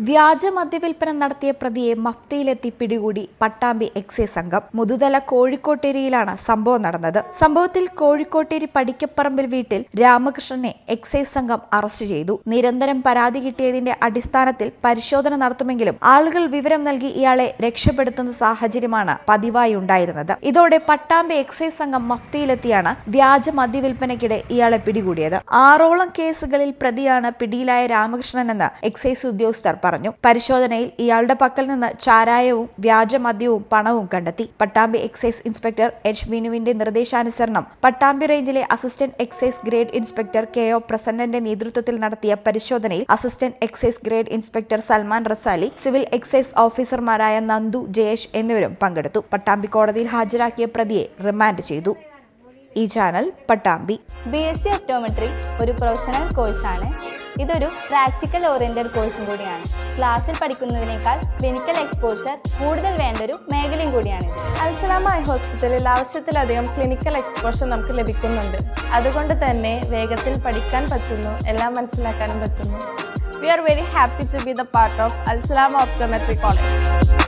വ്യാജ മദ്യവിൽപ്പന നടത്തിയ പ്രതിയെ മഫ്തിയിലെത്തി പിടികൂടി പട്ടാമ്പി എക്സൈസ് സംഘം. മുതുതല കോഴിക്കോട്ടേരിയിലാണ് സംഭവം നടന്നത്. സംഭവത്തിൽ കോഴിക്കോട്ടേരി പടിക്കപ്പറമ്പിൽ വീട്ടിൽ രാമകൃഷ്ണനെ എക്സൈസ് സംഘം അറസ്റ്റ് ചെയ്തു. നിരന്തരം പരാതി കിട്ടിയതിന്റെ അടിസ്ഥാനത്തിൽ പരിശോധന നടത്തുമെങ്കിലും ആളുകൾ വിവരം നൽകി ഇയാളെ രക്ഷപ്പെടുത്തുന്ന സാഹചര്യമാണ് പതിവായി ഉണ്ടായിരുന്നത്. ഇതോടെ പട്ടാമ്പി എക്സൈസ് സംഘം മഫ്തിയിലെത്തിയാണ് വ്യാജ മദ്യവിൽപ്പനയ്ക്കിടെ ഇയാളെ പിടികൂടിയത്. 6ഓളം കേസുകളിൽ പ്രതിയാണ് പിടിയിലായ രാമകൃഷ്ണനെന്ന് എക്സൈസ് ഉദ്യോഗസ്ഥർ പറഞ്ഞു. പരിശോധനയിൽ ഇയാളുടെ പക്കൽ നിന്ന് ചാരായവും വ്യാജ മദ്യവും പണവും കണ്ടെത്തി. പട്ടാമ്പി എക്സൈസ് ഇൻസ്പെക്ടർ എച്ച് വിനുവിന്റെ നിർദ്ദേശാനുസരണം പട്ടാമ്പി റേഞ്ചിലെ assistant excise grade inspector K O. പ്രസന്നന്റെ നേതൃത്വത്തിൽ നടത്തിയ പരിശോധനയിൽ assistant excise grade inspector Salman Rasali, civil excise ഓഫീസർമാരായ നന്ദു, ജയേഷ് എന്നിവരും പങ്കെടുത്തു. പട്ടാമ്പി കോടതിയിൽ ഹാജരാക്കിയ പ്രതിയെ റിമാൻഡ് ചെയ്തു. ഈ ചാനൽ പട്ടാമ്പി. BSc ഒപ്റ്റോമെട്രി ഒരു പ്രൊഫഷണൽ കോഴ്സാണ്. ഇതൊരു പ്രാക്ടിക്കൽ ഓറിയന്റഡ് കോഴ്സും കൂടിയാണ്. ക്ലാസ്സിൽ പഠിക്കുന്നതിനേക്കാൾ ക്ലിനിക്കൽ എക്സ്പോഷർ കൂടുതൽ വേണ്ടൊരു മേഖലയും കൂടിയാണ്. അൽസലാമ ഐ ഹോസ്പിറ്റലിൽ ആവശ്യത്തിലധികം ക്ലിനിക്കൽ എക്സ്പോഷർ നമുക്ക് ലഭിക്കുന്നുണ്ട്. അതുകൊണ്ട് തന്നെ വേഗത്തിൽ പഠിക്കാൻ പറ്റുന്നു, എല്ലാം മനസ്സിലാക്കാനും പറ്റുന്നു. We are very happy to be the part of Al Salama Optometry College.